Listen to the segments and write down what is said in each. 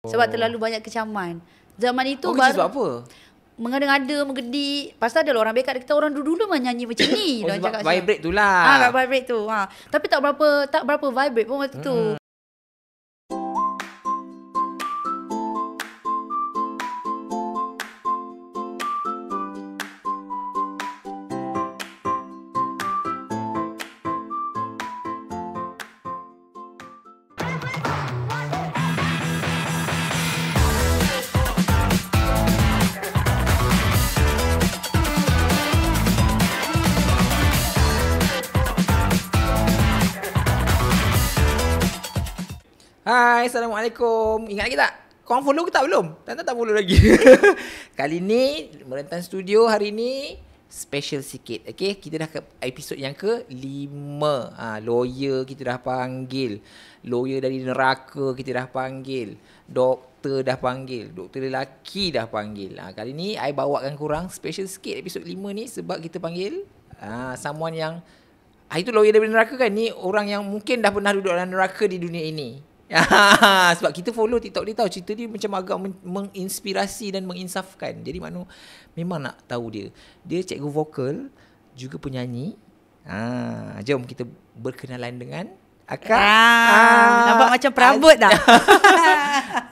Sebab terlalu banyak kecaman. Zaman itu kecil sebab apa? mengada-ngada, menggedi. Pasal ada orang bekat kita orang dulu nyanyi macam ni. Sebab vibrate tu lah. Vibrate tu. Tapi tak berapa vibrate pun waktu tu. Hai, Assalamualaikum. Ingat lagi tak? Korang follow ke tak belum? Tak follow lagi. Kali ni, Merentan Studio hari ni special sikit. Okay, kita dah ke episod yang ke-5. Lawyer kita dah panggil. Lawyer dari neraka kita dah panggil. Doktor dah panggil. Doktor lelaki dah panggil. Kali ni, I bawakan korang special sikit episod 5 ni sebab kita panggil someone yang itu lawyer dari neraka kan? Ni orang yang mungkin dah pernah duduk dalam neraka di dunia ini. Sebab kita follow TikTok dia tahu cerita dia macam agak menginspirasi dan menginsafkan. Jadi memang nak tahu dia. Dia cikgu vokal, juga penyanyi. Jom kita berkenalan dengan Akak. Nampak macam perabot dah.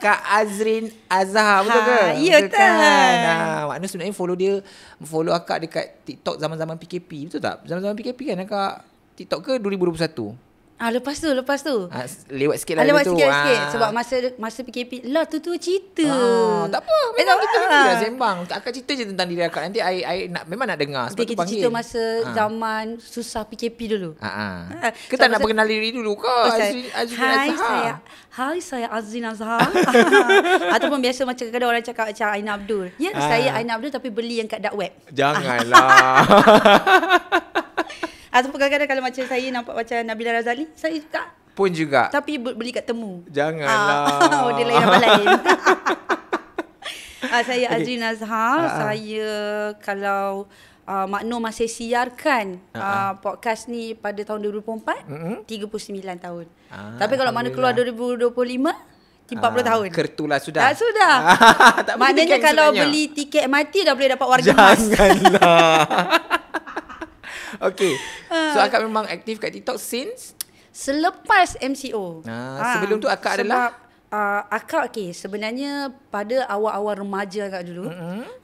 Kak Azrin Azhar, betul ke? Ya, betul. Maknanya sebenarnya follow Akak dekat TikTok zaman-zaman PKP, betul tak? Zaman-zaman PKP kan Akak TikTok ke 2021? Lepas tu. Lewat sikit lah lewat tu. sikit. Sebab masa PKP lah tu cerita. Tak apa. Memang kita dah sembang. Akak cerita je tentang diri Akak. Nanti I memang nak dengar. Sebab kita cerita masa zaman susah PKP dulu. Kita nak perkenal diri dulu ke? Hai, saya Azrin Azhar. Ataupun biasa macam kadang orang cakap macam Aina Abdul. Ya, saya Aina Abdul tapi beli yang kat dark web. Janganlah. Ataupun kadang-kadang kalau macam saya nampak macam Nabila Razali, saya juga. Pun juga. Tapi beli kat Temu. Janganlah. Dia lain apa lain. Saya Azrin Azhar. Saya kalau Makno masih siarkan podcast ni pada tahun 2004, 39 tahun. Tapi kalau Makno keluar 2025, 40 tahun. Kertulah sudah. Sudah. Maknanya kalau beli tiket MRT dah boleh dapat warga emas. Janganlah. Okay. So Akak memang aktif kat TikTok since? Selepas MCO. Sebelum tu Akak adalah? Akak sebenarnya pada awal-awal remaja Akak dulu,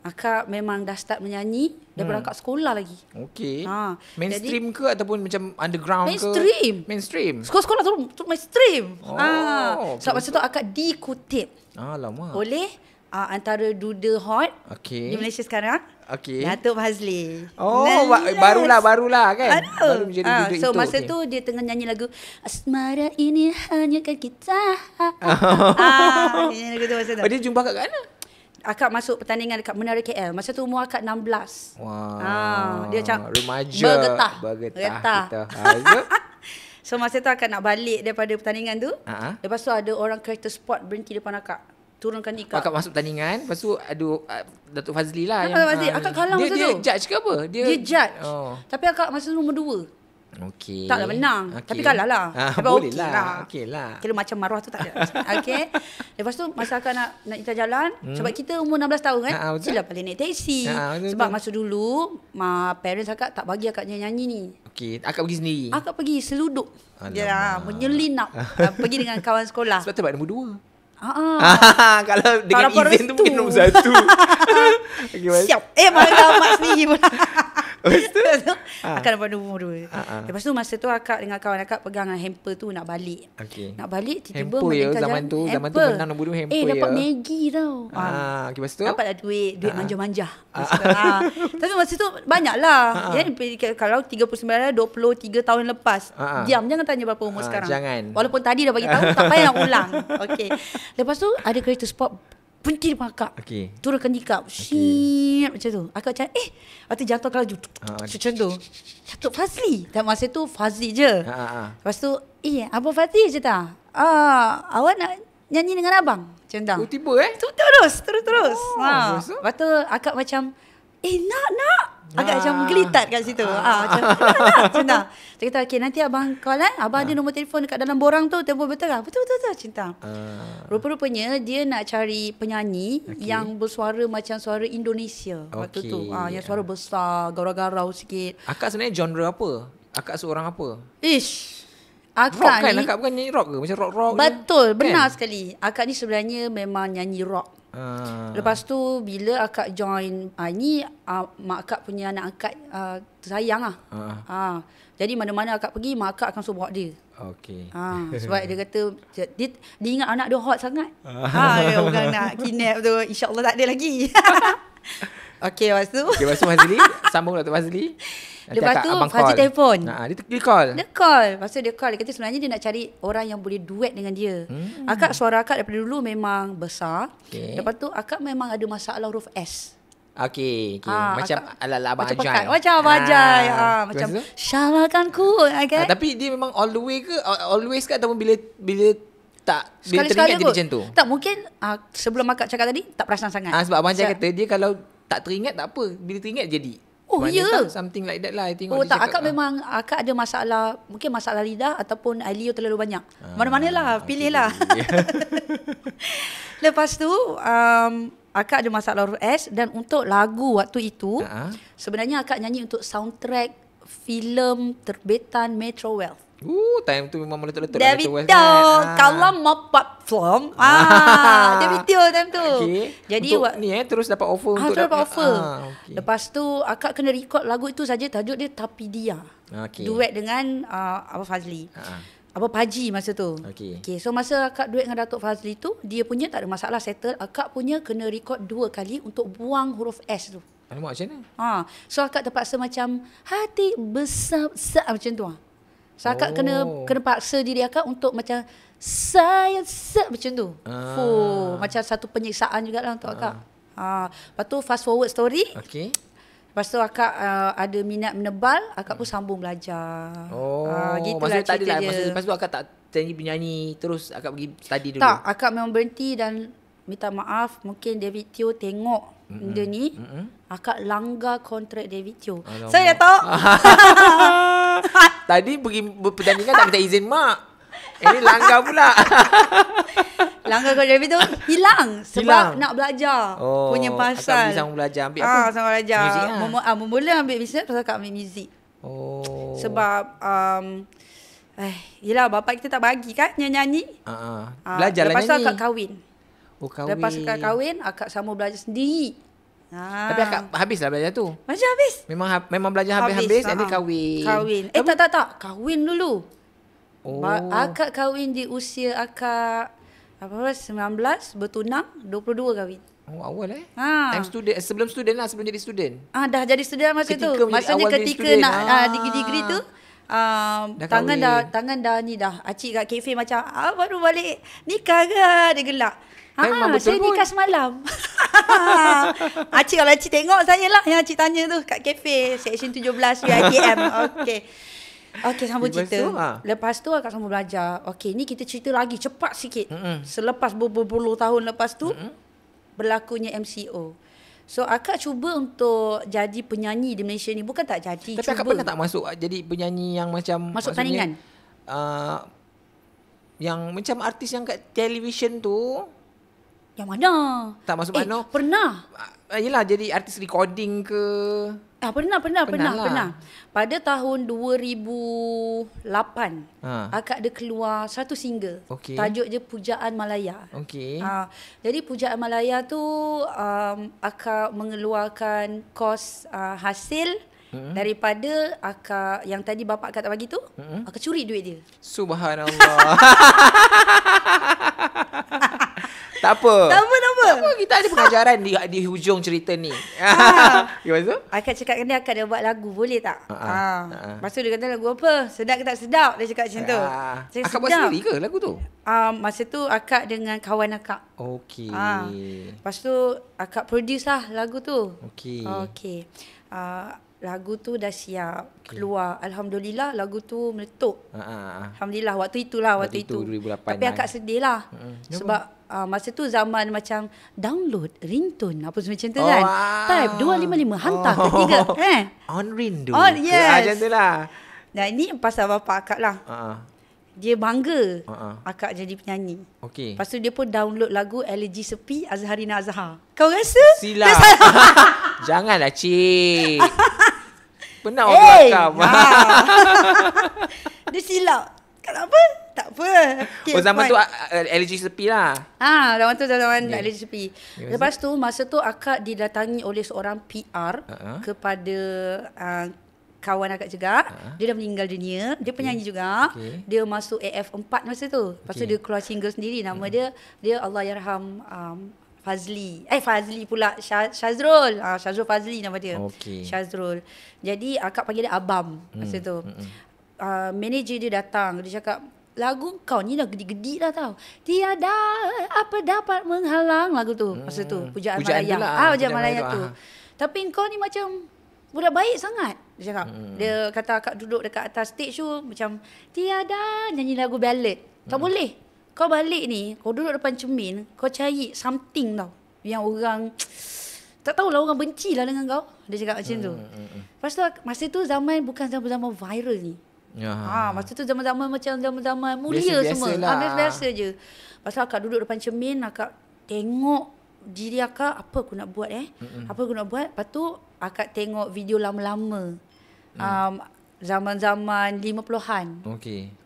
Akak memang dah start menyanyi daripada Akak sekolah lagi. Okay. Mainstream ke ataupun macam underground Mainstream. Sekolah-sekolah tu mainstream. Sebab masa tu Akak dikutip oleh antara Duda Hot di Malaysia sekarang, Datuk Fazli. Barulah kan. Baru menjadi Duda itu. So masa tu dia tengah nyanyi lagu Asmara ini hanya kan kita. Nyanyi lagu tu masa tu. Dia jumpa kat mana? Akak masuk pertandingan dekat Menara KL. Masa tu umur Akak 16. Dia macam remaja. Bergetah. So masa tu Akak nak balik daripada pertandingan tu. Lepas tu ada orang kereta sport berhenti depan Akak. Turunkan nikah. Akak masuk pertandingan, lepas tu ada Datuk Fazli lah. Akak kalah masa tu. Dia judge ke apa? Dia judge. Tapi Akak masa tu nombor 2. Taklah menang. Tapi kalah lah. Boleh lah. Okey lah. Kira macam maruah tu tak ada. Lepas tu masa Akak nak jalan, sebab kita umur 16 tahun kan, sila balik naik teksi. Sebab masa dulu parents Akak tak bagi Akak nyanyi ni. Akak pergi sendiri? Akak pergi seluduk. Menyelinap. Pergi dengan kawan sekolah. Sebab tu dapat nombor 2. Kalau dengan izin tu mungkin nombor 1. Siap. Marah mak sendiri pula. Lepas tu Akak dapat nombor 2. Lepas tu masa tu Akak dengan kawan Akak pegang hamper tu nak balik. Nak balik tiba-tiba hamper zaman tu menang nombor 2 hamper dapat Maggi tau. Lepas tu dapatlah duit manja-manja. Tapi masa tu banyak lah. Kalau 39 23 tahun lepas. Diam, jangan tanya berapa umur sekarang. Jangan. Walaupun tadi dah bagi tahu, tak payah nak ulang. Lepas tu ada kereta sport berhenti depan Akak. Turunkan nikah. Macam tu. Akak macam lepas tu jatuh kalau macam tu. Datuk Fazli. Dan masa tu Fazli je. Lepas tu Abang Fazli je tak? Awak nak nyanyi dengan abang? Macam tu. Tiba Terus. Lepas tu Akak macam nak. Agak macam gelitat kat situ. Cinta. Dia kata, okay, nanti abang call abang ada nombor telefon dekat dalam borang tu. Telefon betul kan? Betul cinta. Rupa-rupanya dia nak cari penyanyi yang bersuara macam suara Indonesia waktu tu. Yang suara besar, garau-garau sikit. Akak sebenarnya genre apa? Akak seorang apa? Akak rock kan? ni, Akak bukan nyanyi rock ke? Macam rock-rock betul, je? benar Kan? sekali. Akak ni sebenarnya memang nyanyi rock. Lepas tu bila akak join ni, mak akak punya anak akak tersayang lah. Jadi mana-mana akak pergi, mak akak akan suruh bawa dia. Okey. Sebab dia kata dia ingat anak dia hot sangat. Orang nak kidnap tu, insya-Allah tak ada lagi. Okey, lepas tu Fazli, sambung Dr. Fazli. Lepas tu Fazli telefon. Dia call. Lepas tu dia call. Dia kata sebenarnya dia nak cari orang yang boleh duet dengan dia. Akak, suara akak daripada dulu memang besar. Lepas tu akak memang ada masalah huruf S. Okey. Macam ala-ala Abang Ajai. Macam Abang Ajai. Macam syarakan ku. Tapi dia memang all the way ke? Always ke? Ataupun bila sekali-sekali teringat dia macam tu? Tak, mungkin sebelum akak cakap tadi tak perasan sangat. Sebab Abang Ajai kata dia kalau tak teringat tak apa. Bila teringat jadi. Ya. Something like that lah. I tengok dia tak, akak memang akak ada masalah, mungkin masalah lidah ataupun ailio terlalu banyak. Mana-mana lah, pilih lah. Lepas tu akak ada masalah huruf S, dan untuk lagu waktu itu sebenarnya akak nyanyi untuk soundtrack filem terbitan Metro Wealth. Time tu memang meletup-letup David Metro Wealth kan. Kalau mau platform David Teo time tu. Jadi untuk ni terus dapat offer untuk dapat offer. Lepas tu akak kena record lagu itu saja, tajuk dia Tapi Dia. Duet dengan Abang Fazli. Abang Paji masa tu. So masa akak duet dengan Datuk Fazli tu, dia punya tak ada masalah, settle. Akak punya kena record 2 kali untuk buang huruf S tu. Alamak, macam mana? So akak terpaksa macam hati besar macam tu. So akak kena paksa diri akak untuk macam saya macam tu. Macam satu penyiksaan jugalah untuk akak. Lepas tu fast forward story. Lepas tu akak ada minat menebal, akak pun sambung belajar. Gitulah cerita dia. Lepas tu akak tak jadi penyanyi terus, akak pergi study dulu? Tak, akak memang berhenti dan minta maaf. Mungkin David Teo tengok dia ni. Akak langgar kontrak David Teo. Saya tahu. Tadi pergi pertandingan tak minta izin mak. Ini langgar pula. Langgar kontrak David Teo hilang. Sebab nak belajar. Punya pasal. Akak sambung belajar. Ambil apa? Sambung belajar. Muzik lah. Mula ambil bisnes pasal akak ambil muzik. Sebab yelah, bapak kita tak bagi kan nyanyi. Belajar lah nyanyi. Lepas tu akak kahwin. Kahwin. Lepas akak kahwin, akak sambung belajar sendiri. Tapi akak habislah belajar tu? Macam habis. Memang belajar habis-habis dan dia kahwin. Tak. Kahwin dulu. Akak kahwin di usia akak 19, bertunang, 22 kahwin. Awal Time student, sebelum student lah, sebelum jadi student. Dah jadi student masa tu. Maksudnya ketika nak degree tu, tangan dah acik kat kafe macam baru balik nikah ke, dia gelak. Saya nikah semalam. Acik, kalau acik tengok saya lah yang acik tanya tu kat kafe section 17 VIKM. Okey, sambung cerita. Lepas tu akak sambung belajar. Okey, ni kita cerita lagi cepat sikit. Selepas berpuluh tahun lepas tu berlakunya MCO. So akak cuba untuk jadi penyanyi di Malaysia ni. Bukan tak jadi, tapi akak pernah tak masuk jadi penyanyi yang macam masuk tandingan? Yang macam artis yang kat television tu. Yang mana? Tak masuk mana? Pernah. Yelah, jadi artis recording ke? Pernah. Pada tahun 2008, akak ada keluar satu single. Tajuk je Pujaan Malaya. Jadi Pujaan Malaya tu akak mengeluarkan kos hasil daripada akak yang tadi bapak akak tak bagi tu. Akak curi duit dia. Subhanallah. Tak apa. Kita ada pengajaran di hujung cerita ni. Gimana tu? Akak cakap dengan dia, akak dah buat lagu, boleh tak? Lepas tu dia kata, lagu apa? Sedap ke tak sedap? Dia cakap macam tu. Akak buat sendiri ke lagu tu? Masa tu akak dengan kawan akak. Lepas tu akak produce lah lagu tu. lagu tu dah siap keluar. Alhamdulillah lagu tu meletup. Alhamdulillah waktu itu 2008. Tapi akak sedih lah. Sebab masa tu zaman macam download ringtone apa semacam tu kan. Type 255 hantar ke 3 On rindu. Oh yes. Macam tu lah. Nah ini pasal bapak akak lah. Dia bangga akak jadi penyanyi. Okey. Lepas tu dia pun download lagu Elegy Sepi Azharina Azhar. Kau rasa? Silap. Janganlah cik. Pernah orang belakang. Dia silap. Kenapa? Tak apa. Okay, zaman tu LG Sepi lah. Zaman tu zaman LG Sepi. Lepas tu masa tu akak didatangi oleh seorang PR kepada kawan akak juga. Dia dah meninggal dunia. Dia penyanyi juga. Dia masuk AF4 masa tu. Lepas tu dia keluar single sendiri. Nama dia Allahyarham Fazli. Fazli pula. Syazrul. Syazrul Fazli nama dia. Syazrul. Jadi akak panggil dia Abam masa tu. Manager dia datang. Dia cakap, lagu kau ni dah gedi-gedi dah tau. Tiada apa dapat menghalang lagu tu. Masa tu. Pujaan Malaya. Pujaan Malaya tu. Tapi kau ni macam budak baik sangat. Dia cakap. Dia kata akak duduk dekat atas stage tu macam tiada nyanyi lagu ballad. Tak boleh. Kau balik ni, kau duduk depan cermin, kau cari something tau. Yang orang tak tahulah orang benci lah dengan kau. Dia cakap macam tu. Lepas tu masa tu zaman bukan zaman-zaman viral ni. Masa tu zaman-zaman macam zaman-zaman mulia biasa, semua. Biasa je. Lepas tu akak duduk depan cermin, akak tengok diri akak, apa aku nak buat Apa aku nak buat. Lepas tu akak tengok video lama-lama. Zaman-zaman 50-an.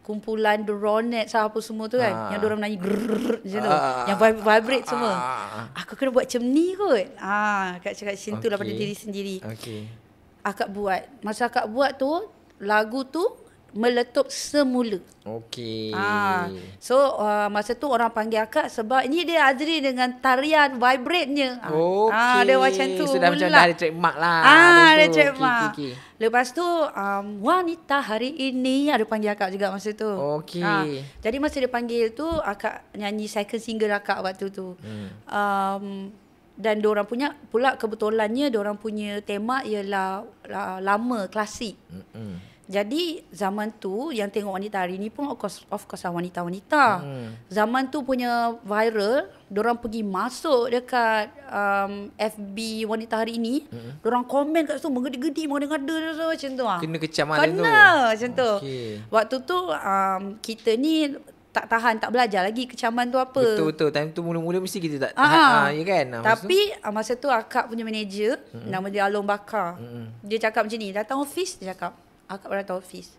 Kumpulan The Ronettes apa semua tu kan. Yang diorang menyanyi macam tu. Yang vibrate semua. Aku kena buat macam ni kot. Akak cakap macam tu lah pada diri sendiri. Akak buat. Masa akak buat tu, lagu tu meletup semula. So masa tu orang panggil akak sebab ini dia Azri dengan tarian vibrate-nya. Dia macam tu. Sudah macam dah ada trademark lah. Ada trademark. Lepas tu wanita hari ini ada panggil akak juga masa tu. Jadi masa dia panggil tu akak nyanyi second single akak waktu tu. Dan diorang punya pula kebetulannya diorang punya tema ialah lama klasik. Jadi zaman tu yang tengok wanita hari ni pun of course lah wanita-wanita. Zaman tu punya viral, diorang pergi masuk dekat FB wanita hari ni. Diorang komen kat situ menggedi-gedi, mengada-ngada macam tu. Kena kecam tu. Kena macam tu. Waktu tu kita ni tak tahan, tak belajar lagi kecaman tu apa. Betul. Time tu mula-mula mesti kita tak tahan. Ya kan? Tapi masa tu akak punya manager, nama dia Along Bakar. Dia cakap macam ni, datang office, dia cakap, akak datang office.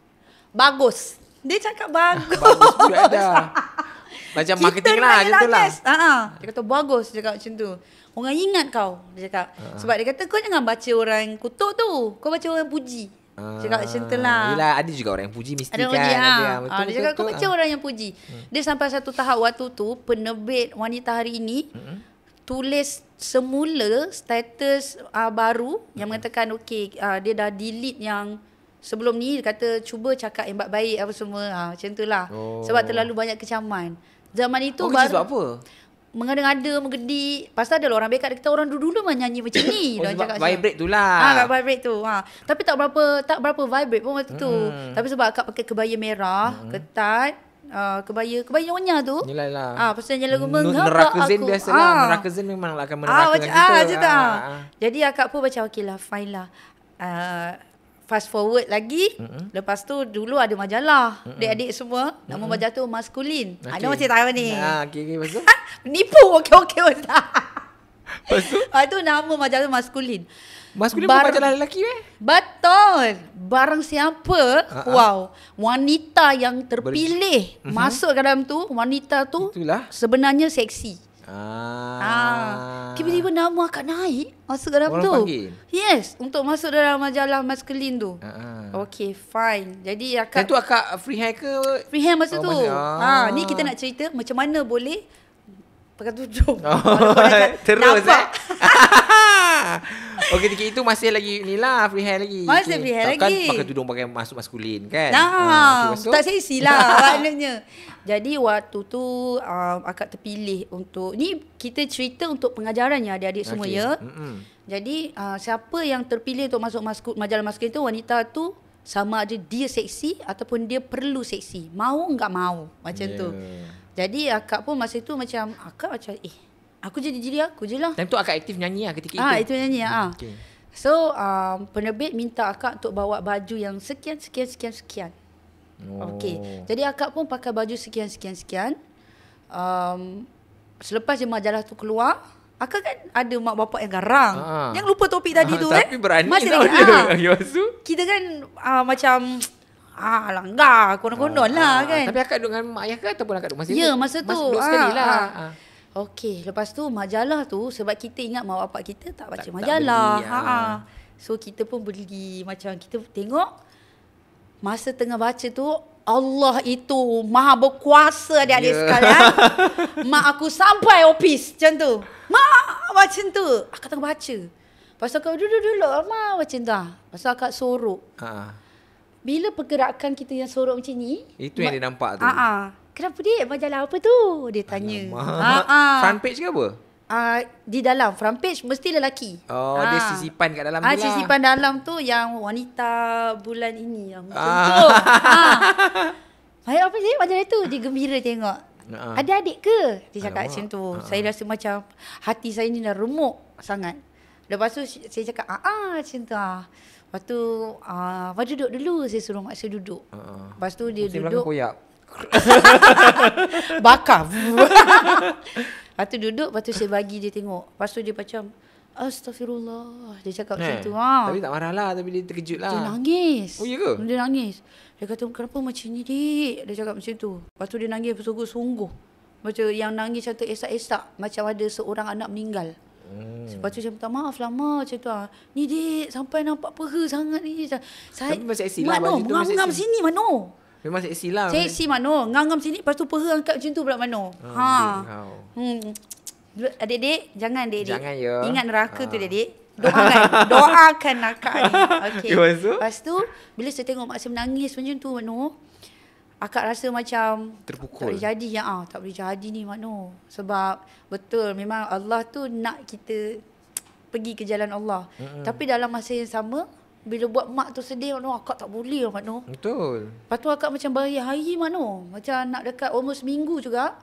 Bagus. Dia cakap bagus. Bagus pula dah. Macam marketing lah, macam tu lah. Dia kata bagus, dia cakap macam tu. Orang ingat kau, dia cakap. Sebab dia kata kau jangan baca orang kutuk tu. Kau baca orang puji. Cakap macam tu lah. Yelah, ada juga orang yang puji mesti ada kan. Betul, dia cakap kau baca orang yang puji. Dia sampai satu tahap waktu tu, penerbit wanita hari ini tulis semula status baru yang mengatakan dia dah delete yang sebelum ni. Dia kata cuba cakap yang baik-baik apa semua. Macam tu lah. Sebab terlalu banyak kecaman. Zaman itu baru. Sebab apa? Mengada-ngada, menggedi. Pasal ada orang bekat kita orang dulu menyanyi macam ni. Sebab vibrate tu lah. Vibrate tu. Tapi tak berapa vibrate pun waktu tu. Tapi sebab akak pakai kebaya merah, ketat, kebaya nyonya tu. Yelah. Pasal dia lagu mengapa Neraka Zen aku. biasalah. Neraka Zen memang akan meneraka dengan kita. Jadi akak pun macam okey lah, fine lah. Fast forward lagi. Lepas tu dulu ada majalah. Adik-adik semua. Nama majalah tu Maskulin. Ada masih tahu ni. Lepas tu? Penipu. Okey. Lepas tu? Itu nama majalah Maskulin. Maskulin pun majalah lelaki Betul. Barang siapa wanita yang terpilih masuk ke dalam tu, wanita tu itulah sebenarnya seksi. Tiba-tiba nama akak naik masuk dalam tu. Panggil? Yes, untuk masuk dalam majalah Maskulin tu. Okay, fine. Jadi akak. Dan tu akak free hair ke? Free hair masa tu. Ni kita nak cerita macam mana boleh pakai tudung. Terus Oh, ketika itu masih lagi ni lah, free hair lagi. Masih free hair Takkan lagi. pakai tudung pakai masuk maskulin kan? Tak seksi lah maknanya. Jadi waktu tu akak terpilih untuk, ni kita cerita untuk pengajarannya adik-adik semua ya. Jadi siapa yang terpilih untuk masuk majalah maskulin tu, wanita tu sama ada dia seksi ataupun dia perlu seksi. Mau enggak mau macam tu. Jadi akak pun masa tu macam aku jadi diri aku je lah. Time tu akak aktif nyanyi lah ketika itu. Itu nyanyi okay. So penerbit minta akak untuk bawa baju yang sekian. Okey. Jadi akak pun pakai baju sekian. Selepas je majalah tu keluar, akak kan ada mak bapak yang garang. Yang lupa topik tadi tu tapi berani masih tau dia. Kita kan macam langgar konon-konon lah kan. Tapi akak duduk dengan mak ayah ke ataupun akak duduk masa tu? Ya, masa tu. Duduk sekali lah. Okey, lepas tu majalah tu sebab kita ingat mak bapak kita tak baca majalah. Tak beli, So kita pun beli, macam kita tengok masa tengah baca tu, Allah itu maha berkuasa adik-adik sekalian. Mak aku sampai office macam tu. Mak macam tu. Akak tengah baca. Lepas tu akak duduk mak macam tu. Lepas tu akak sorok. Bila pergerakan kita yang sorok macam ni, itu yang dia nampak tu. Kenapa dia? Majalah apa tu? Dia tanya. Front page ke apa? Di dalam front page mesti lelaki. Dia sisipan kat dalam tu lah. Sisipan dalam tu yang wanita bulan ini yang macam tu. Apa sih majalah tu? Dia gembira tengok. Ada adik ke? Dia cakap macam tu. Saya rasa macam hati saya ni dah remuk sangat. Lepas tu saya cakap macam tu. Lepas tu duduk dulu, saya suruh mak saya duduk. Lepas tu dia duduk. Koyak. Bakar. Lepas tu duduk, lepas tu saya bagi dia tengok. Lepas tu dia macam Astaghfirullah. Dia cakap macam tu. Tapi tak marah lah, tapi dia terkejut lah. Dia nangis. Oh, ya ke? Dia nangis. Dia kata, kenapa macam ni, dik? Dia cakap macam tu. Lepas tu dia nangis bersungguh-sungguh. Macam yang nangis macam esak-esak. Macam ada seorang anak meninggal. Lepas tu saya minta maaf lah mak macam tu. Ni dik, sampai nampak peha sangat ni. Tapi masih seksi lah baju tu. Ngam sini Mano. Memang seksi lah. Seksi Mano. Ngam sini, lepas tu peha angkat macam tu pula Mano. Adik-adik, jangan adik-adik. Jangan ya. Ingat neraka tu adik-adik. Doakan akak ni. Okay. Lepas tu, bila saya tengok mak saya menangis macam tu Mano, akak rasa macam terpukul. Tak boleh jadi tak boleh jadi ni Mano. Sebab betul memang Allah tu nak kita pergi ke jalan Allah. Tapi dalam masa yang sama, bila buat mak tu sedih Mano, akak tak boleh Mano. Betul. Lepas tu akak macam berhari-hari Mano. Macam nak dekat almost minggu juga.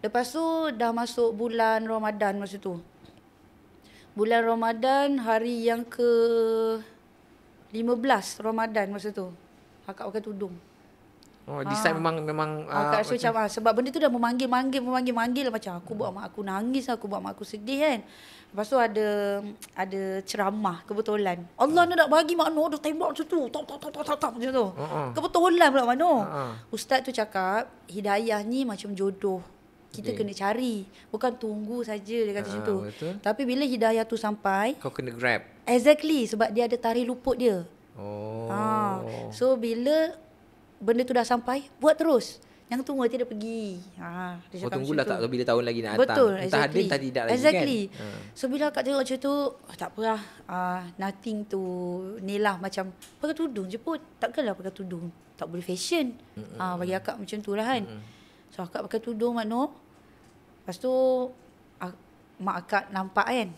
Lepas tu dah masuk bulan Ramadan masa tu. Bulan Ramadan hari yang ke 15 Ramadan masa tu. Akak pakai tudung. This time memang akak rasa macam sebab benda tu dah memanggil macam aku buat mak aku nangis, aku buat mak aku sedih kan. Lepas tu ada ceramah kebetulan. Allah nak bagi mak Noh, dia tembak macam tu. Tak macam tu. Kebetulan pula mak Noh. Ustaz tu cakap hidayah ni macam jodoh. Kita kena cari, bukan tunggu saja, dia kata macam tu. Betul. Tapi bila hidayah tu sampai, kau kena grab. Exactly, sebab dia ada tarikh luput dia. So bila benda tu dah sampai, buat terus. Yang tu nanti dia pergi. Dia tunggulah tak bila tahun lagi nak datang. Betul, entah ada entah tidak lagi exactly. Kan. So bila akak tengok macam tu, tak apalah. Nothing to ni lah, macam pakai tudung je pun. Takkanlah pakai tudung tak boleh fashion. Bagi akak macam tu lah kan. So akak pakai tudung Mak Noh. Lepas tu mak akak nampak kan,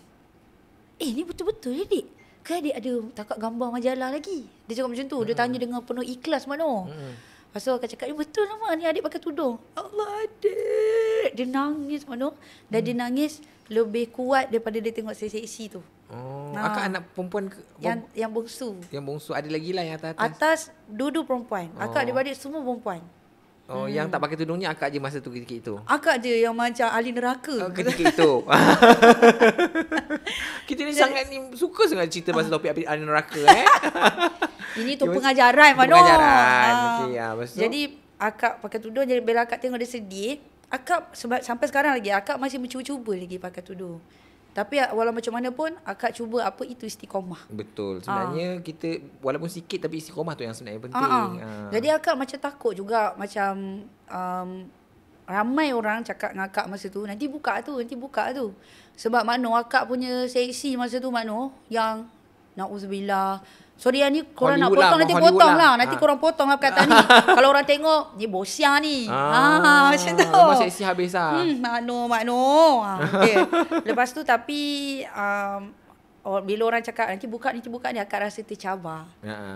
ni betul-betul ya dik? Ke adik ada takat gambar majalah lagi? Dia cakap macam tu. Dia tanya dengan penuh ikhlas Mak Noh. Lepas tu akak cakap, betul lah mak, ni adik pakai tudung. Allah adik. Dia nangis Mak Noh. Dan dia nangis lebih kuat daripada dia tengok saya seksi tu. Akak anak perempuan ke? Yang bongsu. Yang bongsu, ada lagi lah yang atas. Atas dua perempuan. Akak adik-adik semua perempuan. Yang tak pakai tudungnya akak je masa tu ketika itu. Akak je yang macam ahli neraka. Ketika itu. Kita ni sangat ni suka sangat cerita pasal topik ahli neraka Ini tu pengajaran Mak Noh. Pengajaran. Jadi akak pakai tudung, jadi bila akak tengok dia sedih, akak sebab sampai sekarang lagi akak masih mencuba-cuba lagi pakai tudung. Tapi walau macam mana pun akak cuba apa itu istiqamah. Betul. Sebenarnya kita walaupun sikit tapi istiqamah tu yang sebenarnya penting. Jadi akak macam takut juga, macam ramai orang cakap dengan akak masa tu, nanti buka tu. Sebab Mak Noh akak punya seksi masa tu Mak Noh yang Na'udzubillah. Sorry ni korang nak Hollywood potong lah, nanti Hollywood potong lah. lah. Nanti korang potong lah perkataan ni. Kalau orang tengok, ni bosia ni. Macam tu. Memang seksi habis lah. Makno. Okay. Lepas tu tapi bila orang cakap nanti buka ni, akak rasa tercabar.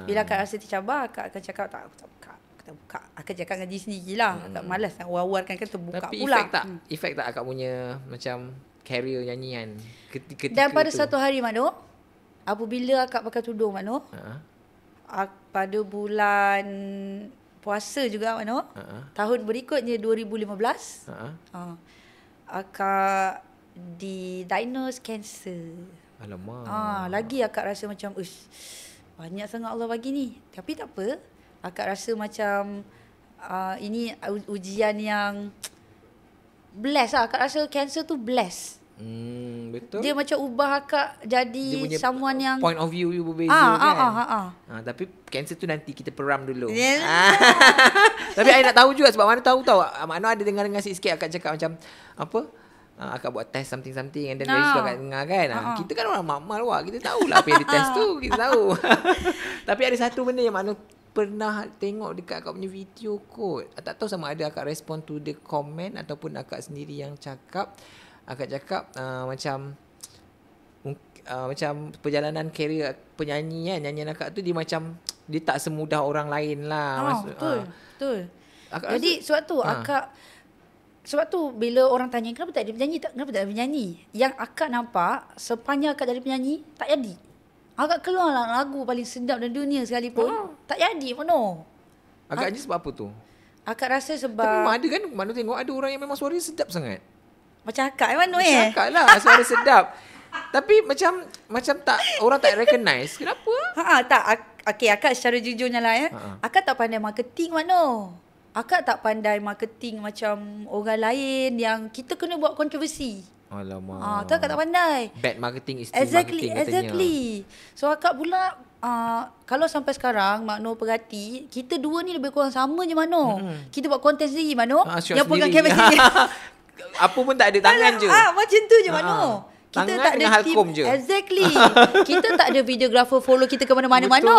Bila akak rasa tercabar, akak akan cakap tak buka. Akak cakap dengan diri sendiri lah. Akak malas nak war-warkan kan terbuka tapi pula. Efek tak akak punya macam career nyanyian ketika Dan pada tu? satu hari Makno, apabila akak pakai tudung Makno, pada bulan puasa juga Makno, tahun berikutnya 2015, akak didiagnose cancer. Alamak. Lagi akak rasa macam banyak sangat Allah bagi ni. Tapi tak apa. Akak rasa macam ini ujian yang bless lah. Akak rasa cancer tu bless. Betul. Dia macam ubah akak jadi someone yang point of view you berbeza kan. Tapi cancer tu nanti kita peram dulu. Tapi I nak tahu juga sebab mana tahu Makna ada dengar sikit akak cakap macam apa? Akak buat test something and then dari situ akak dengar kan. Kita kan orang mamal wak, kita tahulah apa yang ditest tu, kita tahu. Tapi ada satu benda yang Makna pernah tengok dekat akak punya video kot. Tak tahu sama ada akak respond to the comment ataupun akak sendiri yang cakap. Akak cakap macam perjalanan career penyanyi kan, nyanyian akak tu dia tak semudah orang lain lah. Betul. Jadi sebab tu bila orang tanya kenapa tak ada penyanyi, kenapa tak ada penyanyi, yang akak nampak sepanjang akak jadi penyanyi tak jadi. Akak keluar lah lagu paling sedap dalam dunia sekalipun tak jadi mana. Agaknya sebab apa tu? Akak rasa sebab tapi memang ada kan, Makna tengok ada orang yang memang suara sedap sangat. Macam akak mana Macam akak lah suara sedap. Tapi macam tak, orang tak recognize. Kenapa? Tak. Okay, akak secara jujurnya lah akak tak pandai marketing Makno. Akak tak pandai marketing macam orang lain yang kita kena buat kontroversi. Alamak. Tu akak tak pandai. Bad marketing is still marketing katanya. Exactly. So akak pula kalau sampai sekarang Makno perhati, kita dua ni lebih kurang sama je Makno. Kita buat konten sendiri Makno. Yang pegang kamera sendiri. Apa pun tak ada, tangan je. Macam tu je Makno. Kita tangan tak ada dengan halkom je. Exactly. Kita tak ada videographer follow kita ke mana-mana Makno.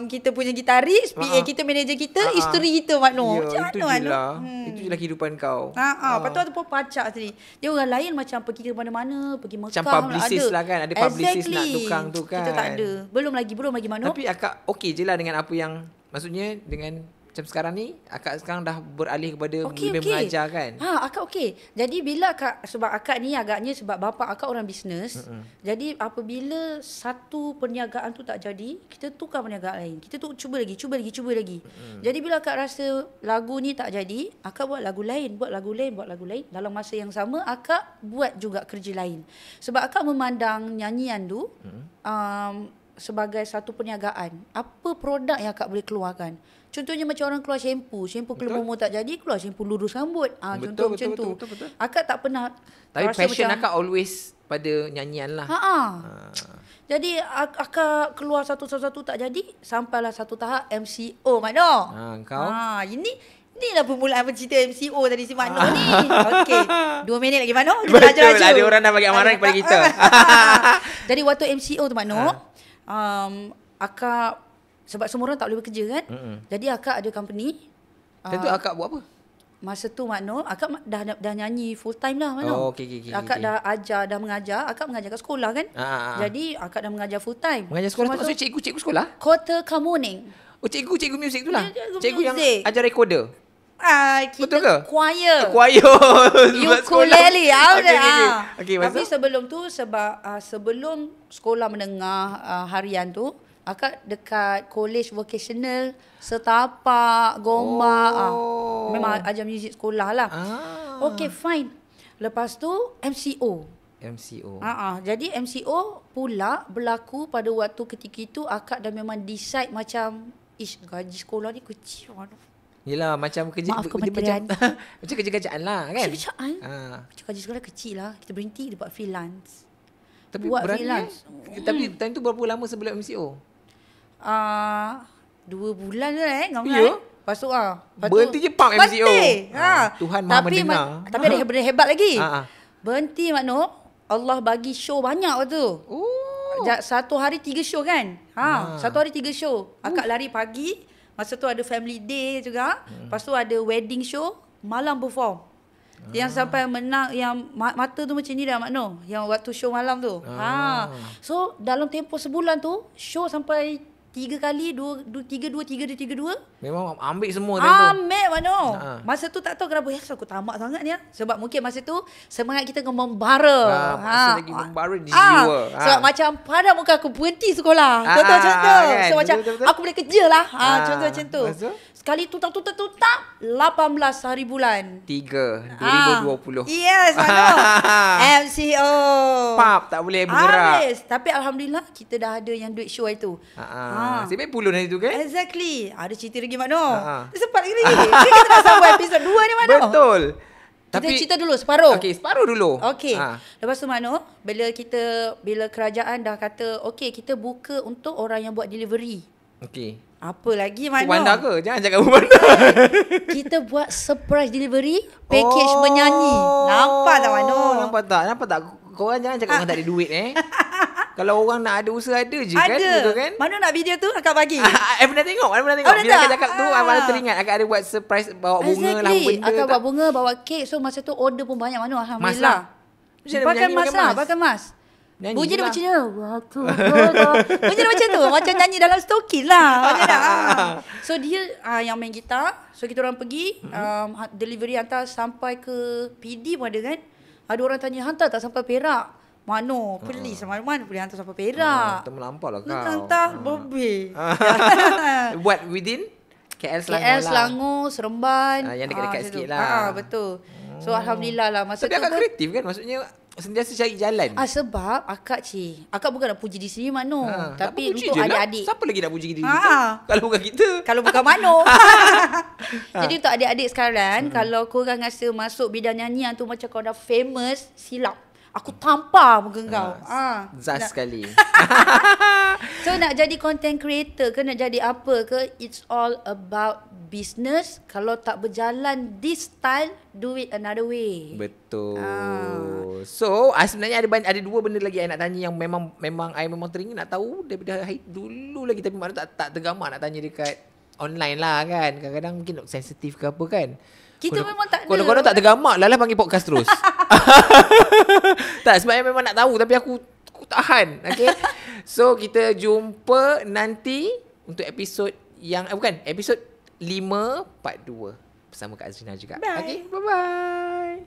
Kita punya gitaris, PA kita, manager kita, isteri kita Makno. Itu je lah. Itu je lah kehidupan kau. Lepas tu ataupun pacak sendiri. Dia orang lain macam pergi ke mana-mana, pergi Mekah. Macam publicist lah kan. Ada publicist nak tukang tu kan. Kita tak ada. Belum lagi Makno. Tapi akak okey je lah dengan apa yang, maksudnya dengan macam sekarang ni, akak sekarang dah beralih kepada lebih mengajar kan? Akak okey. Jadi bila sebab akak ni agaknya sebab bapa akak orang bisnes. Jadi apabila satu perniagaan tu tak jadi, kita tukar perniagaan lain. Kita cuba lagi. Jadi bila akak rasa lagu ni tak jadi, akak buat lagu lain. Dalam masa yang sama, akak buat juga kerja lain. Sebab akak memandang nyanyian tu sebagai satu perniagaan. Apa produk yang akak boleh keluarkan? Contohnya macam orang keluar shampoo keluar momo tak jadi, keluar shampoo lurus rambut. Contoh macam tu. Betul. Akak tak pernah. Tapi passion akak always pada nyanyian lah. Jadi akak keluar satu tak jadi, sampailah satu tahap MCO Makno. Kau? Inilah permulaan bercerita MCO tadi si Makno ni. Okey. 2 minit lagi Makno. Kita Betul, ada orang dah bagi amaran kepada kita. Jadi waktu MCO tu Makno, akak, sebab semua orang tak boleh bekerja kan. Jadi akak ada company. Tentu akak buat apa? Masa tu Makno, akak dah nyanyi full time lah Makno. Okay. Akak dah mengajar. Akak mengajar kat sekolah kan. Jadi akak dah mengajar full time. Mengajar sekolah tu maksudnya cikgu sekolah? Kota Kamuning. Cikgu music tu lah. Cikgu yang music. ajar recorder. Kita betul ke? Choir. Ukulele. Okay, tapi sebelum tu, sebelum sekolah menengah harian tu, akak dekat college vocational Setapak, Gombak. Memang ajar muzik sekolah lah. Okay, fine. Lepas tu MCO. Jadi MCO pula berlaku pada waktu ketika itu akak dah memang decide macam gaji sekolah ni kecil. Yelah, macam kerja. Maaf kementerian. Macam kerja-kerjaan lah kan. Kerjaan. Macam gaji sekolah kecil lah. Kita berhenti dia buat freelance. Tapi freelance. Tapi time tu berapa lama sebelum MCO? 2 bulan je Ya? Lepas tu berhenti je pump MCO. Tuhan maha mendengar. Tapi ada hebat lagi. Berhenti Makno, Allah bagi show banyak waktu tu. Satu hari 3 show kan. Satu hari 3 show. Akak lari pagi. Masa tu ada family day juga. Lepas tu ada wedding show. Malam perform. Yang sampai menang, yang mata tu macam ni dah Makno. Yang waktu show malam tu. So dalam tempoh sebulan tu, show sampai 3 kali, 2, 3, 2, 3, 2, 3, 2. Memang ambil semua time tu. Ambil Makno. Masa tu tak tahu kenapa. Aku tamak sangat ni. Sebab mungkin masa tu semangat kita membara. Masa lagi membara di jiwa. Sebab macam pada muka aku berhenti sekolah. Contoh. Kan? So macam betul. aku boleh kerja lah. Contoh macam tu. Maksud? Sekali tutak 18 hari bulan. 3 2020. Yes, Makno. MCO. Pap tak boleh bergerak. Habis. Tapi Alhamdulillah kita dah ada yang duit show itu. Sebab puluh hari tu kan? Exactly. Ada cerita lagi Makno. Sempat lagi. Kita dah sampai episod 2 ni Makno. Betul. Kita cerita dulu separuh. Okey, separuh dulu. Okey. Lepas tu Makno, bila kerajaan dah kata okey kita buka untuk orang yang buat delivery. Okey. Apa lagi Makno? Bandar ke? Jangan cakap bandar. Kita buat surprise delivery, package menyanyi. Nampak tak Makno? Nampak tak? Korang jangan cakap orang tak ada duit Kalau orang nak ada usaha ada je kan? Betul kan? Mana nak video tu akak bagi? Pernah tengok. Bila akak cakap tu, Abang teringat akak ada buat surprise, bawa bunga lah, benda. Akak bawa bunga, bawa kek. So masa tu order pun banyak Makno. Alhamdulillah. Pakai mas. Nyanyi bunyi dia lah. macam ni. Bunyi dia macam tu. Macam nyanyi dalam stokin lah. Macam So dia yang main gitar. So kita orang pergi. Delivery hantar sampai ke PD pun ada kan. Ada orang tanya, hantar tak sampai Perak? Mano, please mana boleh hantar sampai Perak. Kita melampau lah kau. Hantar lebih. Buat within KL Selangor KL Selangor, Seremban. yang dekat-dekat sikit lah. Betul. So Alhamdulillah lah. Masa tapi tu akak kreatif kan? Maksudnya sentiasa cari jalan. Sebab akak bukan nak puji di sini Mano. Tapi untuk je adik-adik. Siapa lagi nak puji diri kita? Kalau bukan kita. Kalau bukan Mano. Jadi untuk adik-adik sekarang, kalau korang rasa masuk bidang nyanyian tu macam kau dah famous, silap. Aku tampar muka kau. Zaz sekali. So nak jadi content creator ke, nak jadi apa ke, it's all about business. Kalau tak berjalan this style, do it another way. Betul. So, sebenarnya ada dua benda lagi I nak tanya yang memang I memang teringin nak tahu daripada dulu lagi, tapi mana tak tergamak nak tanya dekat online lah kan. Kadang-kadang mungkin sensitif ke apa kan. Kita memang tak ada. Konon-konon tak tergamak lah panggil podcast terus. Tak, sebab I memang nak tahu tapi aku tahan. Okay. So, kita jumpa nanti untuk episod yang episod 5 part 2 bersama Kak Azrina juga. Bye. Okay, bye-bye.